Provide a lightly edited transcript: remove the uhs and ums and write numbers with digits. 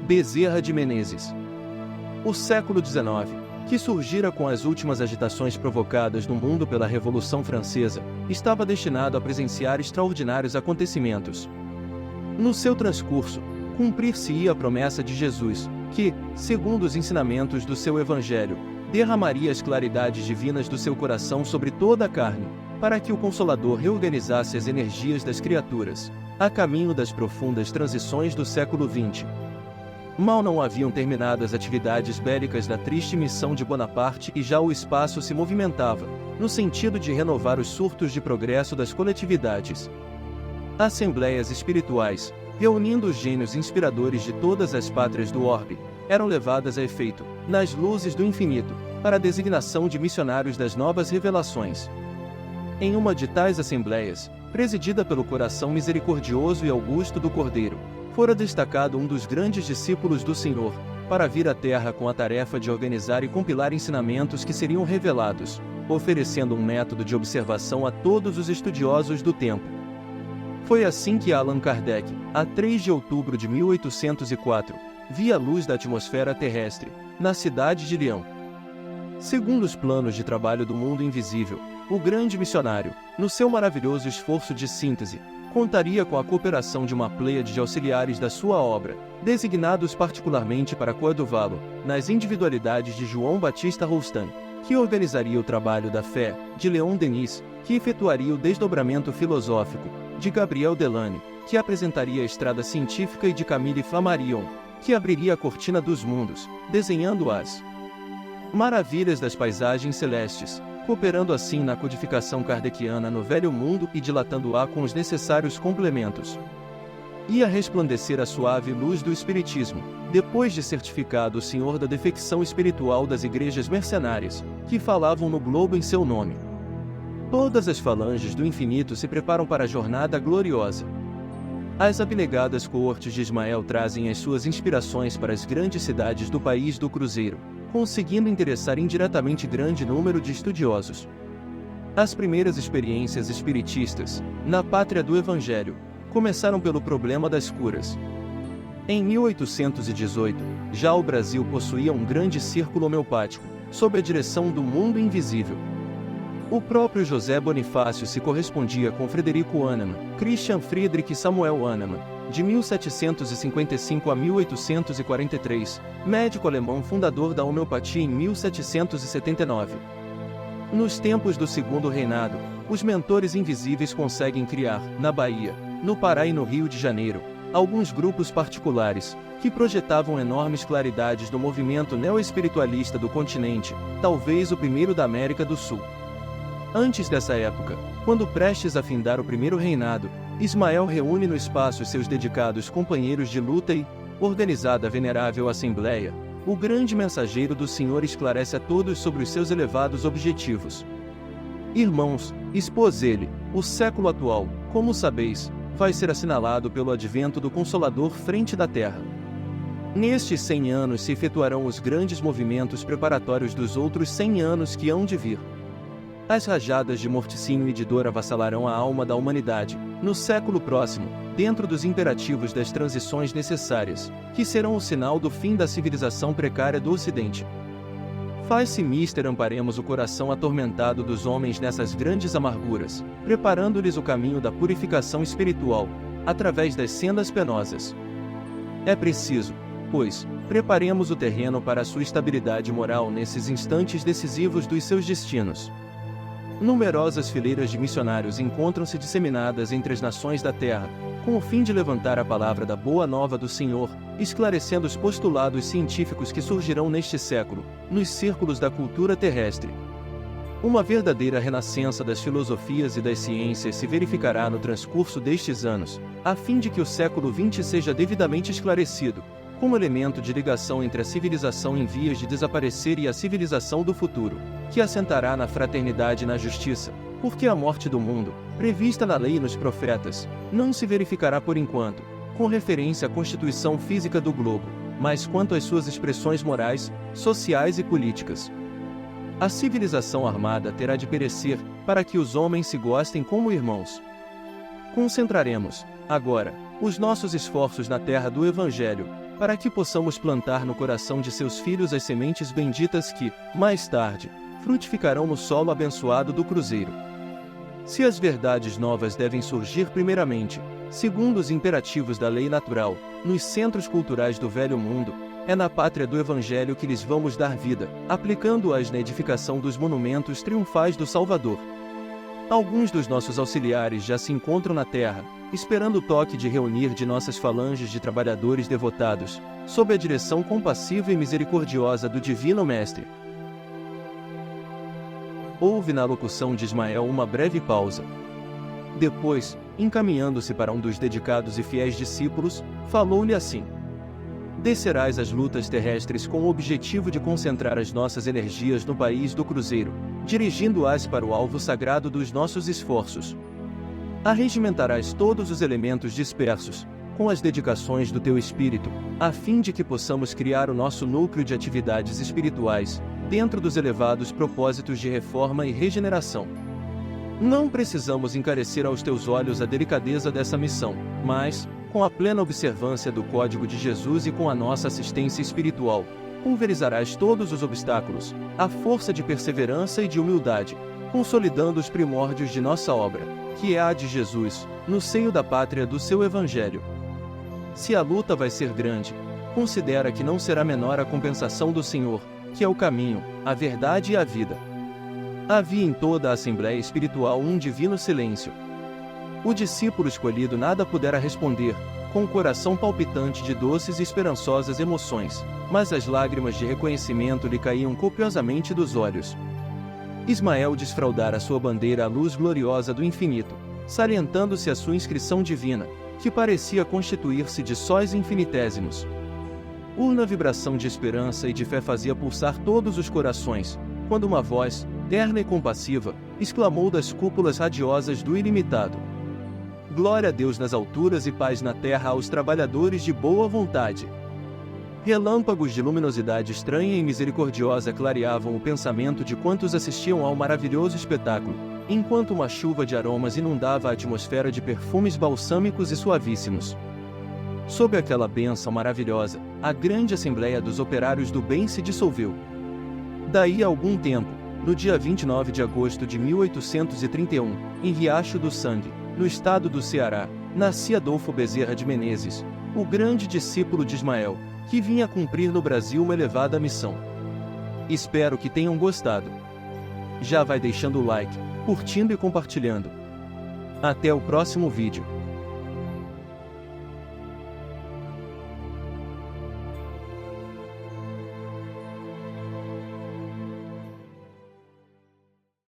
Bezerra de Menezes. O século XIX, que surgira com as últimas agitações provocadas no mundo pela Revolução Francesa, estava destinado a presenciar extraordinários acontecimentos. No seu transcurso, cumprir-se-ia a promessa de Jesus, que, segundo os ensinamentos do seu Evangelho, derramaria as claridades divinas do seu coração sobre toda a carne, para que o Consolador reorganizasse as energias das criaturas, a caminho das profundas transições do século XX. Mal não haviam terminado as atividades bélicas da triste missão de Bonaparte e já o espaço se movimentava, no sentido de renovar os surtos de progresso das coletividades. Assembleias espirituais, reunindo os gênios inspiradores de todas as pátrias do orbe, eram levadas a efeito, nas luzes do infinito, para a designação de missionários das novas revelações. Em uma de tais assembleias, presidida pelo coração misericordioso e augusto do Cordeiro, fora destacado um dos grandes discípulos do Senhor, para vir à Terra com a tarefa de organizar e compilar ensinamentos que seriam revelados, oferecendo um método de observação a todos os estudiosos do tempo. Foi assim que Allan Kardec, a 3 de outubro de 1804, via a luz da atmosfera terrestre, na cidade de Leão. Segundo os planos de trabalho do mundo invisível, o grande missionário, no seu maravilhoso esforço de síntese, contaria com a cooperação de uma pleiade de auxiliares da sua obra, designados particularmente para coaduvá-lo, nas individualidades de João Batista Roustan, que organizaria o trabalho da fé, de Leon Denis, que efetuaria o desdobramento filosófico, de Gabriel Delane, que apresentaria a estrada científica e de Camille Flammarion, que abriria a cortina dos mundos, desenhando as maravilhas das paisagens celestes, cooperando assim na codificação kardeciana no velho mundo e dilatando-a com os necessários complementos. Ia resplandecer a suave luz do Espiritismo, depois de certificado o senhor da defecção espiritual das igrejas mercenárias, que falavam no globo em seu nome. Todas as falanges do infinito se preparam para a jornada gloriosa. As abnegadas coortes de Ismael trazem as suas inspirações para as grandes cidades do país do Cruzeiro, conseguindo interessar indiretamente grande número de estudiosos. As primeiras experiências espiritistas, na pátria do Evangelho, começaram pelo problema das curas. Em 1818, já o Brasil possuía um grande círculo homeopático, sob a direção do mundo invisível. O próprio José Bonifácio se correspondia com Frederico Hahnemann, Christian Friedrich Samuel Hahnemann, de 1755 a 1843, médico alemão fundador da homeopatia em 1779. Nos tempos do Segundo Reinado, os mentores invisíveis conseguem criar, na Bahia, no Pará e no Rio de Janeiro, alguns grupos particulares, que projetavam enormes claridades do movimento neo-espiritualista do continente, talvez o primeiro da América do Sul. Antes dessa época, quando prestes a findar o primeiro reinado, Ismael reúne no espaço seus dedicados companheiros de luta e, organizada a venerável assembleia, o grande mensageiro do Senhor esclarece a todos sobre os seus elevados objetivos. Irmãos, expôs ele, o século atual, como sabeis, vai ser assinalado pelo advento do Consolador frente da terra. Nestes 100 anos se efetuarão os grandes movimentos preparatórios dos outros 100 anos que hão de vir. As rajadas de morticínio e de dor avassalarão a alma da humanidade, no século próximo, dentro dos imperativos das transições necessárias, que serão o sinal do fim da civilização precária do Ocidente. Faz-se mister amparemos o coração atormentado dos homens nessas grandes amarguras, preparando-lhes o caminho da purificação espiritual, através das sendas penosas. É preciso, pois, preparemos o terreno para a sua estabilidade moral nesses instantes decisivos dos seus destinos. Numerosas fileiras de missionários encontram-se disseminadas entre as nações da terra, com o fim de levantar a palavra da boa nova do Senhor, esclarecendo os postulados científicos que surgirão neste século, nos círculos da cultura terrestre. Uma verdadeira renascença das filosofias e das ciências se verificará no transcurso destes anos, a fim de que o século XX seja devidamente esclarecido, como elemento de ligação entre a civilização em vias de desaparecer e a civilização do futuro, que assentará na fraternidade e na justiça, porque a morte do mundo, prevista na lei e nos profetas, não se verificará por enquanto, com referência à constituição física do globo, mas quanto às suas expressões morais, sociais e políticas. A civilização armada terá de perecer, para que os homens se gostem como irmãos. Concentraremos, agora, os nossos esforços na terra do Evangelho, para que possamos plantar no coração de seus filhos as sementes benditas que, mais tarde, frutificarão no solo abençoado do Cruzeiro. Se as verdades novas devem surgir primeiramente, segundo os imperativos da lei natural, nos centros culturais do Velho Mundo, é na pátria do Evangelho que lhes vamos dar vida, aplicando-as na edificação dos monumentos triunfais do Salvador. Alguns dos nossos auxiliares já se encontram na terra, esperando o toque de reunir de nossas falanges de trabalhadores devotados, sob a direção compassiva e misericordiosa do Divino Mestre. Houve na locução de Ismael uma breve pausa. Depois, encaminhando-se para um dos dedicados e fiéis discípulos, falou-lhe assim: descerás as lutas terrestres com o objetivo de concentrar as nossas energias no país do Cruzeiro, dirigindo-as para o alvo sagrado dos nossos esforços. Arregimentarás todos os elementos dispersos, com as dedicações do teu espírito, a fim de que possamos criar o nosso núcleo de atividades espirituais, dentro dos elevados propósitos de reforma e regeneração. Não precisamos encarecer aos teus olhos a delicadeza dessa missão, mas, com a plena observância do Código de Jesus e com a nossa assistência espiritual, pulverizarás todos os obstáculos, à força de perseverança e de humildade, consolidando os primórdios de nossa obra, que é a de Jesus, no seio da pátria do seu Evangelho. Se a luta vai ser grande, considera que não será menor a compensação do Senhor, que é o caminho, a verdade e a vida. Havia em toda a Assembleia Espiritual um divino silêncio. O discípulo escolhido nada pudera responder, com o coração palpitante de doces e esperançosas emoções, mas as lágrimas de reconhecimento lhe caíam copiosamente dos olhos. Ismael desfraldara sua bandeira à luz gloriosa do infinito, salientando-se a sua inscrição divina, que parecia constituir-se de sóis infinitésimos. Urna vibração de esperança e de fé fazia pulsar todos os corações, quando uma voz, terna e compassiva, exclamou das cúpulas radiosas do ilimitado: glória a Deus nas alturas e paz na terra aos trabalhadores de boa vontade. Relâmpagos de luminosidade estranha e misericordiosa clareavam o pensamento de quantos assistiam ao maravilhoso espetáculo, enquanto uma chuva de aromas inundava a atmosfera de perfumes balsâmicos e suavíssimos. Sob aquela bênção maravilhosa, a grande Assembleia dos Operários do Bem se dissolveu. Daí a algum tempo, no dia 29 de agosto de 1831, em Riacho do Sangue, no estado do Ceará, nascia Adolfo Bezerra de Menezes, o grande discípulo de Ismael, que vinha cumprir no Brasil uma elevada missão. Espero que tenham gostado. Já vai deixando o like, curtindo e compartilhando. Até o próximo vídeo.